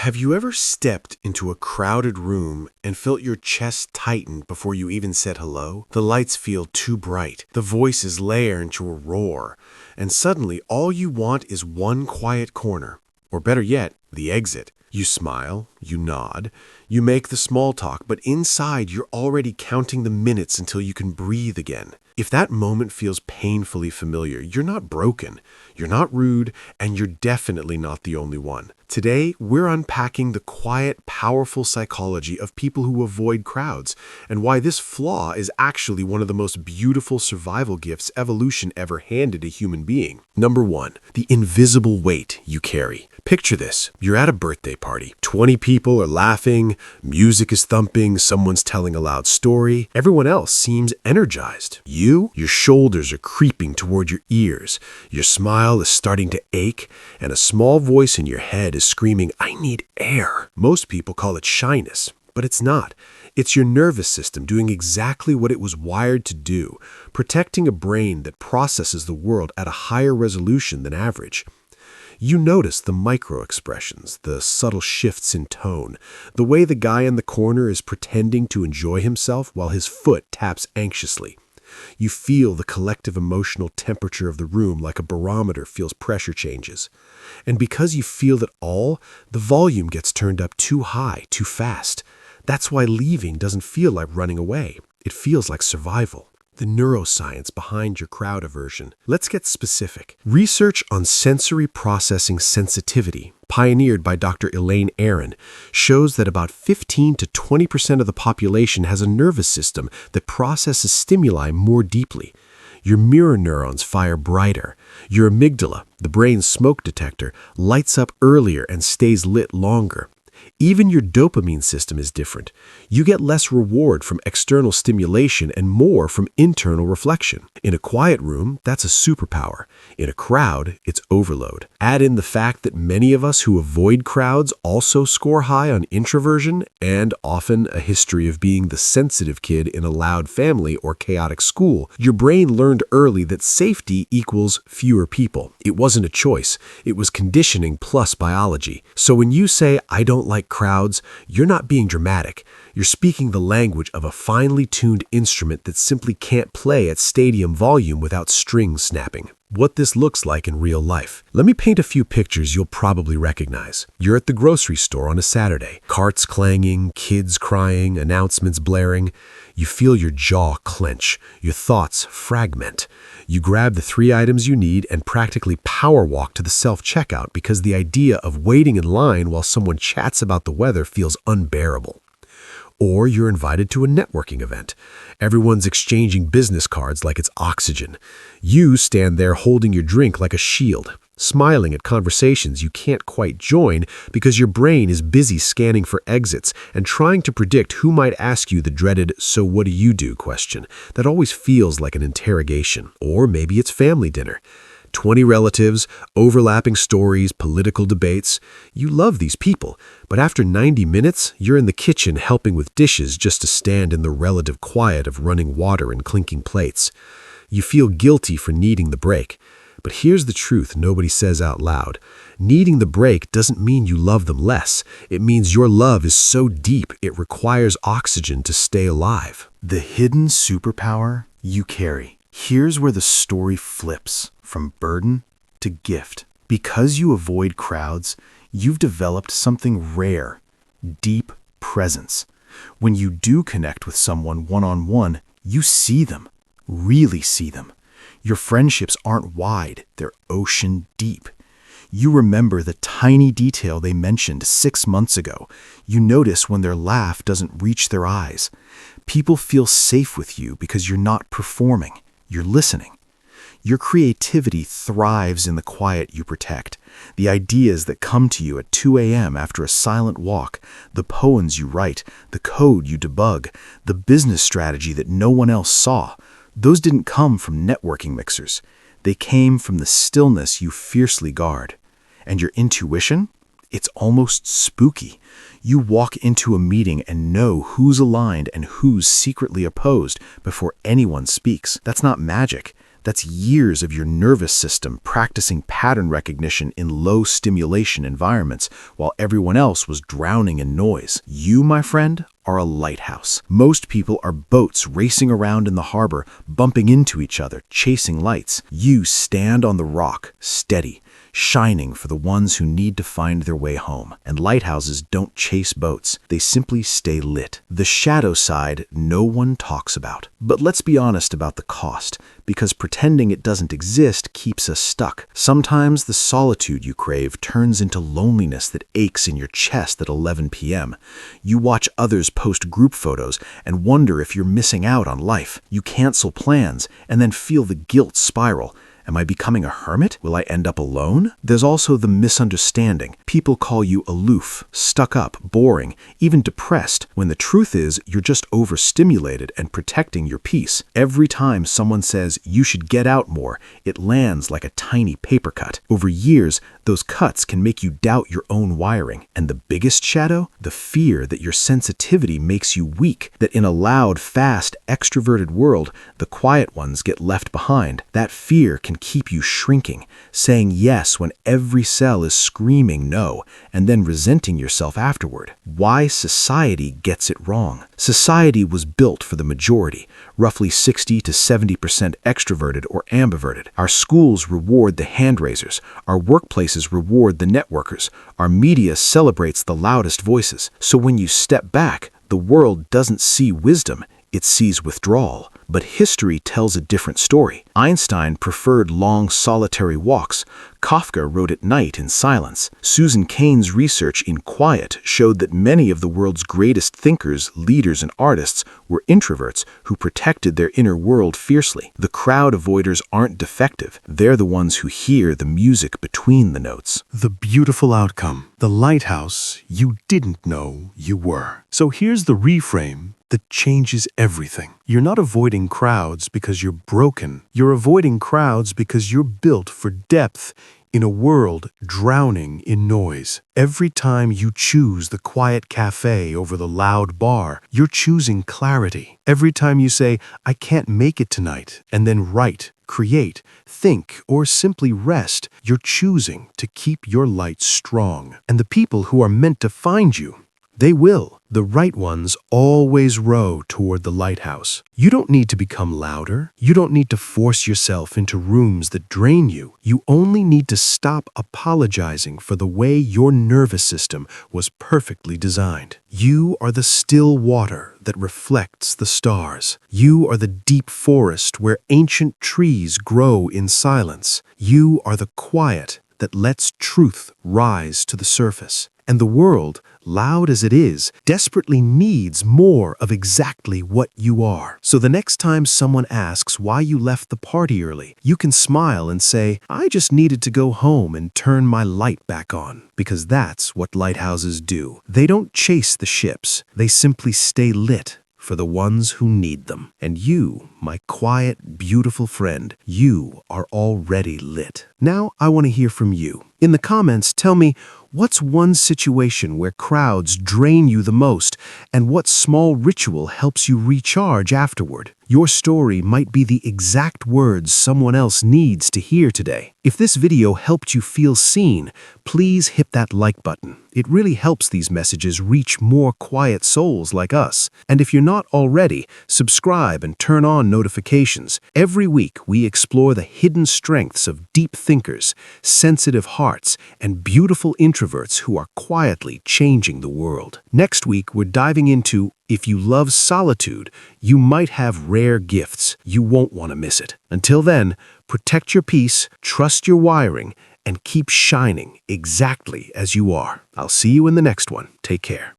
Have you ever stepped into a crowded room and felt your chest tighten before you even said hello? The lights feel too bright, the voices layer into a roar, and suddenly all you want is one quiet corner, or better yet, the exit. You smile, you nod, you make the small talk, but inside you're already counting the minutes until you can breathe again. If that moment feels painfully familiar, you're not broken, you're not rude, and you're definitely not the only one. Today, we're unpacking the quiet, powerful psychology of people who avoid crowds, and why this flaw is actually one of the most beautiful survival gifts evolution ever handed a human being. Number 1, the invisible weight you carry. Picture this. You're at a birthday party. 20 people are laughing, music is thumping, someone's telling a loud story. Everyone else seems energized. Your shoulders are creeping toward your ears. Your smile is starting to ache, and a small voice in your head is screaming, "I need air." Most people call it shyness, but it's not. It's your nervous system doing exactly what it was wired to do, protecting a brain that processes the world at a higher resolution than average. You notice the micro-expressions, the subtle shifts in tone, the way the guy in the corner is pretending to enjoy himself while his foot taps anxiously. You feel the collective emotional temperature of the room like a barometer feels pressure changes. And because you feel it all, the volume gets turned up too high, too fast. That's why leaving doesn't feel like running away. It feels like survival. The neuroscience behind your crowd aversion. Let's get specific. Research on sensory processing sensitivity, pioneered by Dr. Elaine Aron, shows that about 15 to 20% of the population has a nervous system that processes stimuli more deeply. Your mirror neurons fire brighter. Your amygdala, the brain's smoke detector, lights up earlier and stays lit longer. Even your dopamine system is different. You get less reward from external stimulation and more from internal reflection. In a quiet room, that's a superpower. In a crowd, it's overload. Add in the fact that many of us who avoid crowds also score high on introversion and often a history of being the sensitive kid in a loud family or chaotic school. Your brain learned early that safety equals fewer people. It wasn't a choice. It was conditioning plus biology. So when you say, "I don't like crowds," you're not being dramatic. You're speaking the language of a finely tuned instrument that simply can't play at stadium volume without strings snapping. What this looks like in real life. Let me paint a few pictures you'll probably recognize. You're at the grocery store on a Saturday. Carts clanging, kids crying, announcements blaring. You feel your jaw clench, your thoughts fragment. You grab the 3 items you need and practically power walk to the self-checkout because the idea of waiting in line while someone chats about the weather feels unbearable. Or you're invited to a networking event. Everyone's exchanging business cards like it's oxygen. You stand there holding your drink like a shield, smiling at conversations you can't quite join because your brain is busy scanning for exits and trying to predict who might ask you the dreaded "so what do you do?" question that always feels like an interrogation. Or maybe it's family dinner. 20 relatives, overlapping stories, political debates. You love these people, but after 90 minutes, you're in the kitchen helping with dishes just to stand in the relative quiet of running water and clinking plates. You feel guilty for needing the break. But here's the truth nobody says out loud. Needing the break doesn't mean you love them less. It means your love is so deep it requires oxygen to stay alive. The hidden superpower you carry. Here's where the story flips from burden to gift. Because you avoid crowds, you've developed something rare, deep presence. When you do connect with someone one-on-one, you see them, really see them. Your friendships aren't wide, they're ocean deep. You remember the tiny detail they mentioned 6 months ago. You notice when their laugh doesn't reach their eyes. People feel safe with you because you're not performing, you're listening. Your creativity thrives in the quiet you protect. The ideas that come to you at 2 a.m. after a silent walk, the poems you write, the code you debug, the business strategy that no one else saw. Those didn't come from networking mixers. They came from the stillness you fiercely guard. And your intuition? It's almost spooky. You walk into a meeting and know who's aligned and who's secretly opposed before anyone speaks. That's not magic. That's years of your nervous system practicing pattern recognition in low stimulation environments while everyone else was drowning in noise. You, my friend, are a lighthouse. Most people are boats racing around in the harbor, bumping into each other, chasing lights. You stand on the rock, steady, shining for the ones who need to find their way home. And lighthouses don't chase boats. They simply stay lit. The shadow side no one talks about. But let's be honest about the cost, because pretending it doesn't exist keeps us stuck. Sometimes the solitude you crave turns into loneliness that aches in your chest at 11 p.m. You watch others post group photos and wonder if you're missing out on life. You cancel plans and then feel the guilt spiral. Am I becoming a hermit? Will I end up alone? There's also the misunderstanding. People call you aloof, stuck up, boring, even depressed, when the truth is you're just overstimulated and protecting your peace. Every time someone says you should get out more, it lands like a tiny paper cut. Over years, those cuts can make you doubt your own wiring. And the biggest shadow? The fear that your sensitivity makes you weak, that in a loud, fast, extroverted world, the quiet ones get left behind. That fear can keep you shrinking, saying yes when every cell is screaming no, and then resenting yourself afterward. Why society gets it wrong. Society was built for the majority, roughly 60 to 70% extroverted or ambiverted. Our schools reward the hand raisers. Our workplaces reward the networkers. Our media celebrates the loudest voices. So when you step back, the world doesn't see wisdom, it sees withdrawal. But history tells a different story. Einstein preferred long solitary walks. Kafka wrote at night in silence. Susan Cain's research in quiet showed that many of the world's greatest thinkers, leaders, and artists were introverts who protected their inner world fiercely. The crowd avoiders aren't defective. They're the ones who hear the music between the notes. The beautiful outcome. The lighthouse you didn't know you were. So here's the reframe that changes everything. You're not avoiding crowds because you're broken. You're avoiding crowds because you're built for depth in a world drowning in noise. Every time you choose the quiet cafe over the loud bar, you're choosing clarity. Every time you say, I can't make it tonight, and then write, create, think, or simply rest, you're choosing to keep your light strong. And the people who are meant to find you, they will. The right ones always row toward the lighthouse. You don't need to become louder. You don't need to force yourself into rooms that drain you. You only need to stop apologizing for the way your nervous system was perfectly designed. You are the still water that reflects the stars. You are the deep forest where ancient trees grow in silence. You are the quiet that lets truth rise to the surface. And the world, loud as it is, desperately needs more of exactly what you are. So the next time someone asks why you left the party early, you can smile and say, I just needed to go home and turn my light back on. Because that's what lighthouses do. They don't chase the ships. They simply stay lit for the ones who need them. And you, my quiet, beautiful friend, you are already lit. Now I want to hear from you. In the comments, tell me, what's one situation where crowds drain you the most, and what small ritual helps you recharge afterward? Your story might be the exact words someone else needs to hear today. If this video helped you feel seen, please hit that like button. It really helps these messages reach more quiet souls like us. And if you're not already, subscribe and turn on notifications. Every week, we explore the hidden strengths of deep thinkers, sensitive hearts, and beautiful introverts who are quietly changing the world. Next week, we're diving into if you love solitude, you might have rare gifts. You won't want to miss it. Until then, protect your peace, trust your wiring, and keep shining exactly as you are. I'll see you in the next one. Take care.